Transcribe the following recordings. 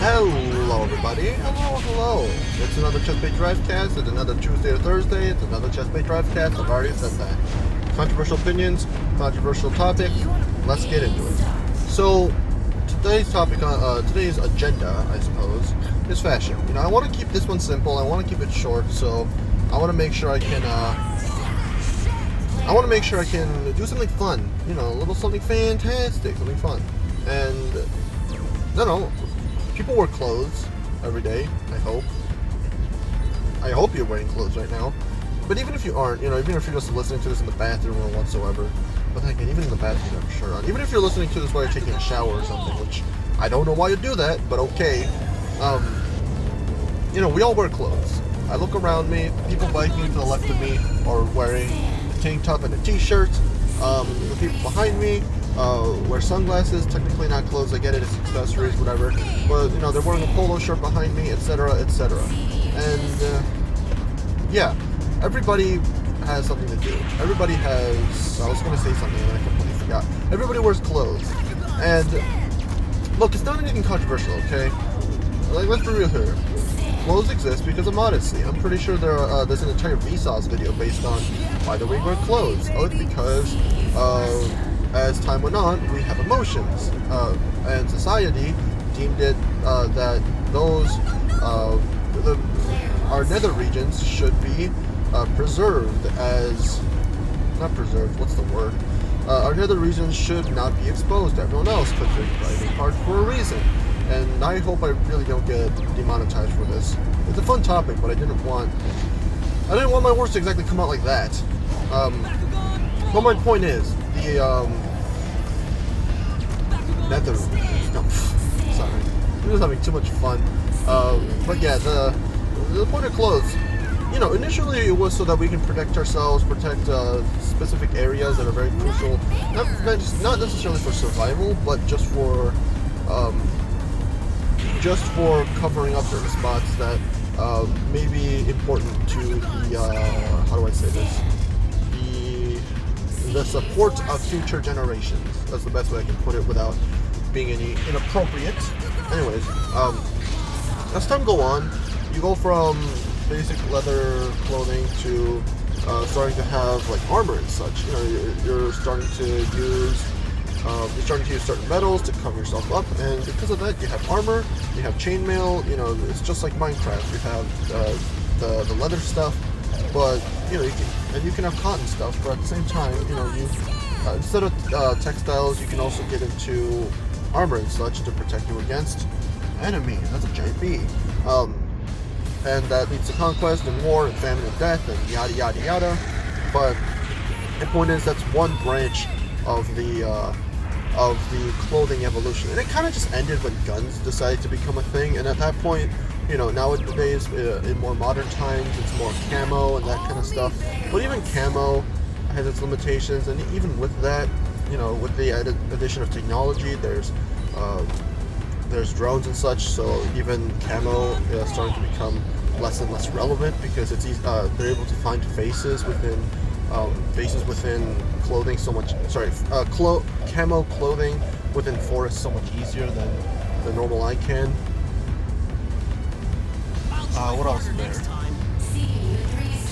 Hello everybody, hello. It's another Chessbait Drivecast, it's another Tuesday or Thursday, it's another Chessbait Drivecast, I've already said that. Controversial opinions, controversial topic, let's get into it. So, today's topic, today's agenda, I suppose, is fashion. You know, I want to keep this one simple, I want to keep it short, so I want to make sure I can, do something fun, you know, a little something fantastic, something fun. And, I don't know, people wear clothes every day, I hope. I hope you're wearing clothes right now. But even if you aren't, you know, even if you're just listening to this in the bathroom or whatsoever, but then again, even in the bathroom you have a shirt on. Even if you're listening to this while you're taking a shower or something, which I don't know why you do that, but okay. You know, we all wear clothes. I look around me, people biking to the left of me are wearing a tank top and a t-shirt. The people behind me wear sunglasses, technically not clothes, I get it, it's accessories, whatever, but, you know, they're wearing a polo shirt behind me, etc., etc. And, yeah, everybody has something to do. Everybody has, I was going to say something and I completely forgot. Everybody wears clothes, and, look, it's not anything controversial, okay? Like, let's be real here. Clothes exist because of modesty. I'm pretty sure there's an entire Vsauce video based on why do we wear clothes. Oh, it's because, as time went on, we have emotions, and society deemed it that those our nether regions should be preserved as not preserved. What's the word? Our nether regions should not be exposed to everyone else because they're private parts for a reason. And I hope I really don't get demonetized for this. It's a fun topic, but I didn't want my words to exactly come out like that. But my point is, the nether, no, sorry, I'm just having too much fun. But yeah, the point of clothes, you know, initially it was so that we can protect ourselves, protect specific areas that are very crucial, not necessarily for survival, but just for covering up certain spots that may be important to the, how do I say this, the support of future generations. That's the best way I can put it without being any inappropriate. Anyways, as time go on, you go from basic leather clothing to starting to have like armor and such. You know, you're starting to use certain metals to cover yourself up, and because of that, you have armor, you have chainmail. You know, it's just like Minecraft. You have the leather stuff, but you know, you can have cotton stuff. But at the same time, you know, you instead of textiles, you can also get into armor and such to protect you against enemy. That's a giant bee. And that leads to conquest and war and famine and death and yada yada yada. But the point is, that's one branch of the clothing evolution, and it kind of just ended when guns decided to become a thing. And at that point, you know, nowadays in more modern times, it's more camo and that kind of stuff. But even camo has its limitations, and even with that, you know, with the addition of technology, there's drones and such. So even camo is starting to become less and less relevant because it's they're able to find faces within clothing so much. Camo clothing within forests so much easier than the normal eye can. What else is there?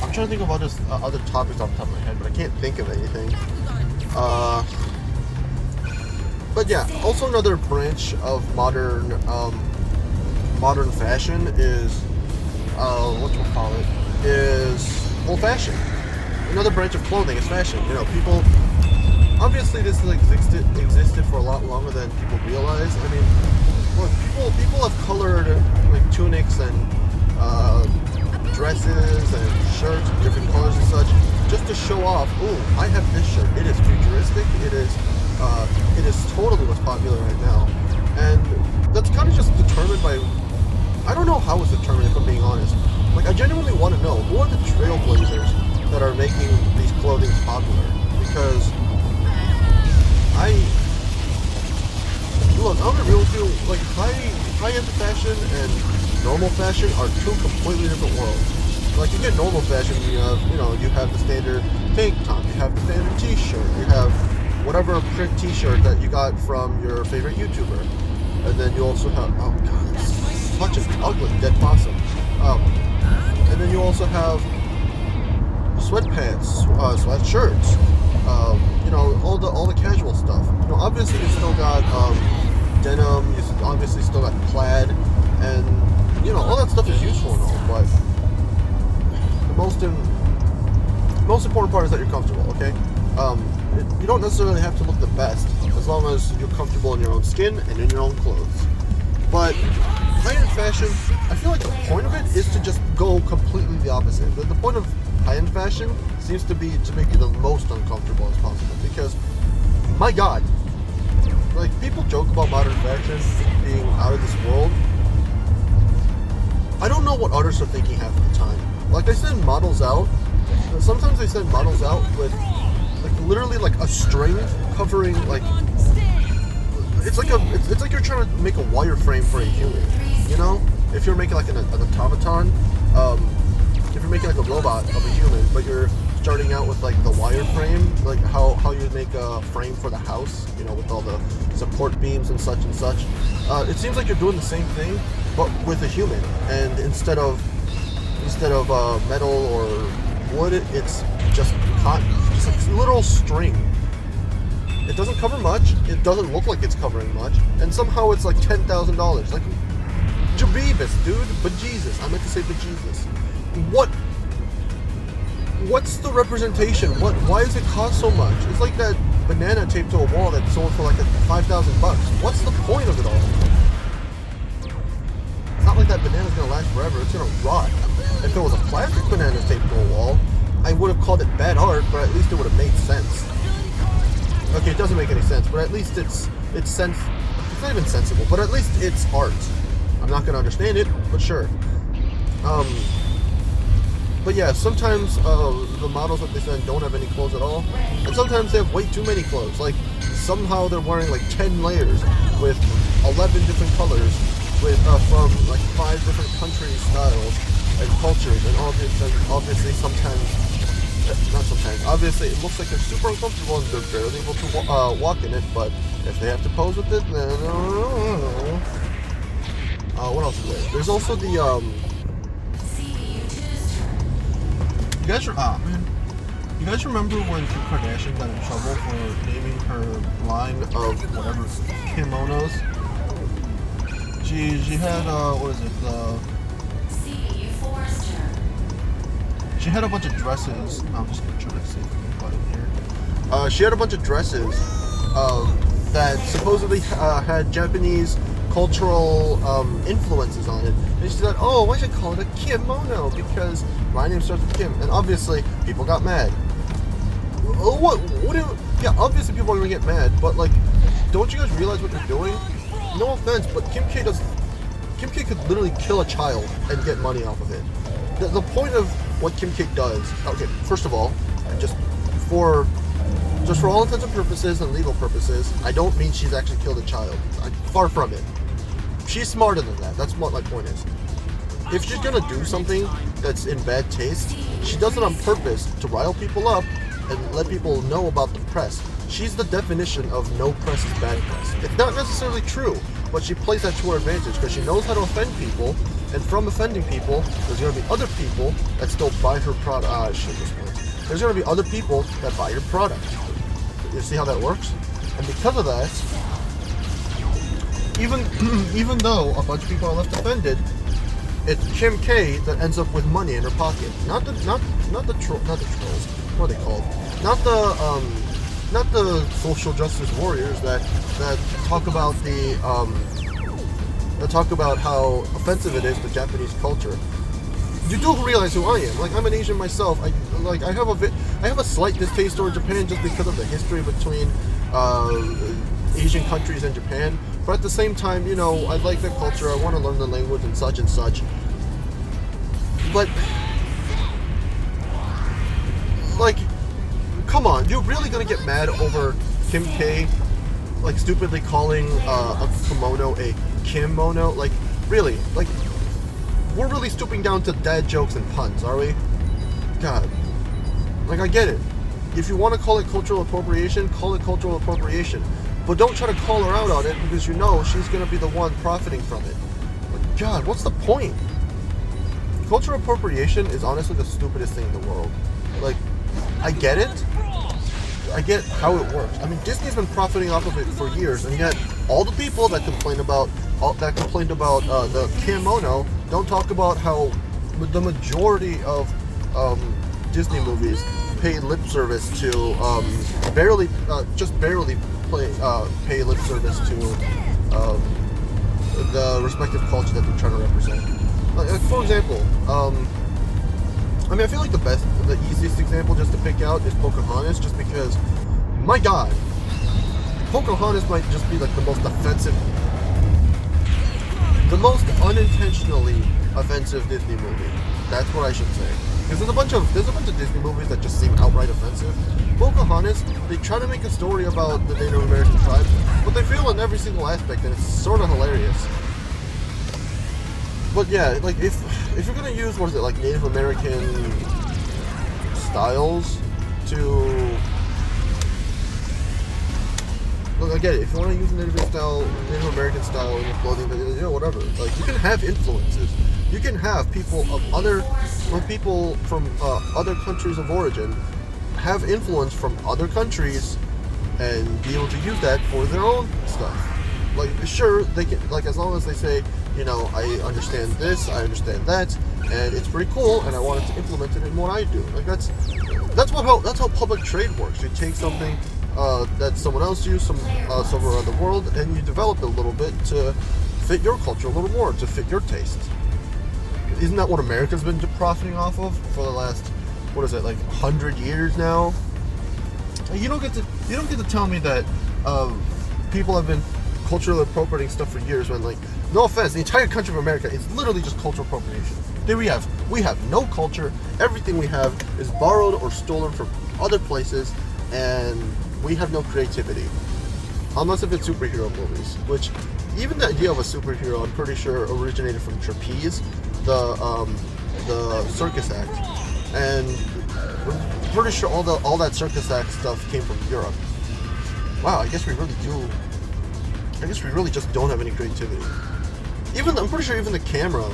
I'm trying to think of other topics off the top of my head, but I can't think of anything. But yeah, also another branch of modern fashion is old fashion. Another branch of clothing is fashion. You know, people, obviously this has existed for a lot longer than people realize. I mean, look, people have colored like tunics and dresses and shirts of different colors and such, just to show off, oh, I have this shirt. It is futuristic. It is totally what's popular right now. And that's kind of just determined by, I don't know how it's determined, if I'm being honest. Like, I genuinely want to know, who are the trailblazers that are making these clothing popular? Because look, I'm gonna be real with you, like, high-end fashion and normal fashion are two completely different worlds. Like, you get normal fashion, you have the standard tank top, you have the standard t-shirt, you have whatever print t-shirt that you got from your favorite YouTuber. And then you also have, oh god, it's touch it. Ugly, dead possum. And then you also have sweatpants, sweatshirts, you know, all the casual stuff. You know, obviously you still got denim, you obviously still got plaid, and you know, all that stuff is useful and all, but the most important part is that you're comfortable, okay? You don't necessarily have to look the best as long as you're comfortable in your own skin and in your own clothes. But high-end fashion, I feel like the point of it is to just go completely the opposite. The point of high-end fashion seems to be to make you the most uncomfortable as possible, because, my God, like, people joke about modern fashion being out of this world. I don't know what artists are thinking half the time. Like, they send models out, sometimes they send models out with, like, literally, like, a string covering, like, it's like you're trying to make a wireframe for a human, you know? If you're making, like, an automaton, if you're making, like, a robot of a human, but you're starting out with, like, the wireframe, like, how you make a frame for the house, you know, with all the support beams and such, it seems like you're doing the same thing, but with a human, and instead of metal or wood, it's just cotton, just a literal string. It doesn't cover much, it doesn't look like it's covering much, and somehow it's like $10,000. Like, Jabebus, dude, bejesus. I meant to say bejesus. What's the representation? Why does it cost so much? It's like that banana taped to a wall that sold for like $5,000. What's the point of it all? It's not like that banana's gonna last forever, it's gonna rot. If it was a plastic banana taped to a wall, I would have called it bad art, but at least it would have made sense. Okay, it doesn't make any sense, but at least it's sense. It's not even sensible, but at least it's art. I'm not gonna understand it, but sure. But yeah, sometimes the models that they send don't have any clothes at all, and sometimes they have way too many clothes. Like, somehow they're wearing like 10 layers with 11 different colors, with from like 5 different country styles and cultures, and obviously obviously it looks like they're super uncomfortable and they're barely able to walk in it, but if they have to pose with it, then what else is there? There's also the you guys remember when Kim Kardashian got in trouble for naming her line of whatever kimonos? She had what is it, she had a bunch of dresses. I'm just gonna try to see if I can find it here. She had a bunch of dresses that supposedly had Japanese cultural influences on it. And she said, "Oh, I should call it a kimono because my name starts with Kim." And obviously, people got mad. Oh, yeah, obviously people are gonna get mad, but like, don't you guys realize what you're doing? No offense, but Kim K could literally kill a child and get money off of it. The point of what Kim K does, okay, first of all, just for all intents and purposes and legal purposes, I don't mean she's actually killed a child. Far from it. She's smarter than that. That's what my point is. If she's gonna do something that's in bad taste, she does it on purpose to rile people up and let people know about the press. She's the definition of no press is bad press. It's not necessarily true, but she plays that to her advantage because she knows how to offend people, and from offending people, there's going to be other people that still buy her product. There's going to be other people that buy your product. You see how that works? And because of that, even though a bunch of people are left offended, it's Kim K that ends up with money in her pocket. Not the trolls. What are they called? Not the social justice warriors that talk about how offensive it is to Japanese culture. You do realize who I am. Like, I'm an Asian myself. I have a slight distaste toward Japan just because of the history between Asian countries and Japan. But at the same time, you know, I like their culture. I want to learn the language and such and such. But like, come on, you're really gonna get mad over Kim K, like, stupidly calling a kimono a kimono? Like, really? Like, we're really stooping down to dad jokes and puns, are we? God. Like, I get it. If you want to call it cultural appropriation, call it cultural appropriation. But don't try to call her out on it because you know she's gonna be the one profiting from it. Like, God, what's the point? Cultural appropriation is honestly the stupidest thing in the world. Like, I get it. I get how it works. I mean, Disney's been profiting off of it for years, and yet all the people that complained about the kimono don't talk about how the majority of Disney movies pay lip service to just barely pay lip service to the respective culture that they're trying to represent. Like, for example, I mean, I feel like the easiest example just to pick out is Pocahontas, just because, my God, Pocahontas might just be like the most offensive, the most unintentionally offensive Disney movie. That's what I should say. Because there's a bunch of Disney movies that just seem outright offensive. Pocahontas, they try to make a story about the Native American tribes, but they fail in every single aspect, and it's sort of hilarious. But yeah, like if you're gonna use like Native American styles to, look, I get it. If you want to use Native American style in your clothing, whatever. Like, you can have influences. You can have people from other countries of origin have influence from other countries and be able to use that for their own stuff. Like, sure, they can, like, as long as they say, I understand this, I understand that, and it's pretty cool, and I wanted to implement it in what I do. Like, that's how public trade works. You take something that someone else used somewhere around the world, and you develop it a little bit to fit your culture a little more, to fit your taste. Isn't that what America's been profiting off of for the last, 100 years now? You don't get to tell me that people have been culturally appropriating stuff for years when, like, no offense, the entire country of America is literally just cultural appropriation. We have no culture. Everything we have is borrowed or stolen from other places, and we have no creativity. Unless if it's superhero movies, which, even the idea of a superhero, I'm pretty sure originated from trapeze, the circus act, and I'm pretty sure all that circus act stuff came from Europe. Wow, I guess we really just don't have any creativity. I'm pretty sure even the camera,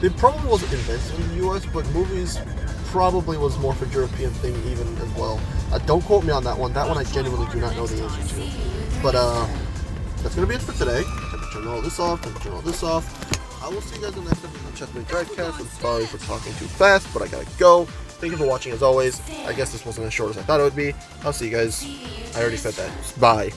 it probably wasn't invented in the US, but movies probably was more of a European thing even as well. Don't quote me on that one. That one I genuinely do not know the answer to. But that's going to be it for today. Time to turn all this off. I will see you guys in the next episode of Chessbait Drivecast. I'm sorry for talking too fast, but I gotta go. Thank you for watching as always. I guess this wasn't as short as I thought it would be. I'll see you guys. I already said that. Bye.